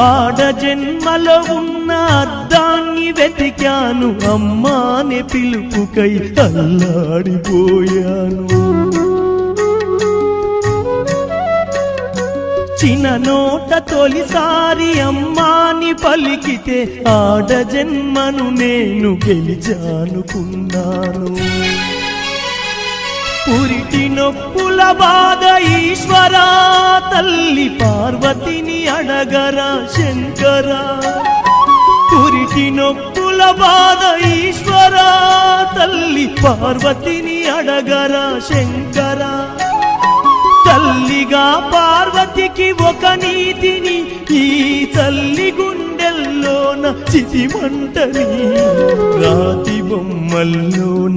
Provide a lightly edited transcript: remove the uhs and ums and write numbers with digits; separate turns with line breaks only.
ఆడ జన్మలో ఉన్న అర్థాన్ని వెతికాను, అమ్మానే పిలుపుకై అల్లాడిపోయాను. చిన్న నోట తొలిసారి అమ్మాని పలికితే ఆడ జన్మను నేను గెలిచానుకున్నాను. పురిటి నొప్పుల బాధ ఈశ్వరా, తల్లి పార్వతిని అడగరా శంకరా. పురిటి నొప్పుల బాధ ఈశ్వరా, తల్లి పార్వతిని అడగరా శంకరా. తల్లిగా పార్వతికి ఒక నీతిని, ఈ తల్లి గుండెల్లోన చితిమంటని, రాతి బొమ్మల్లోన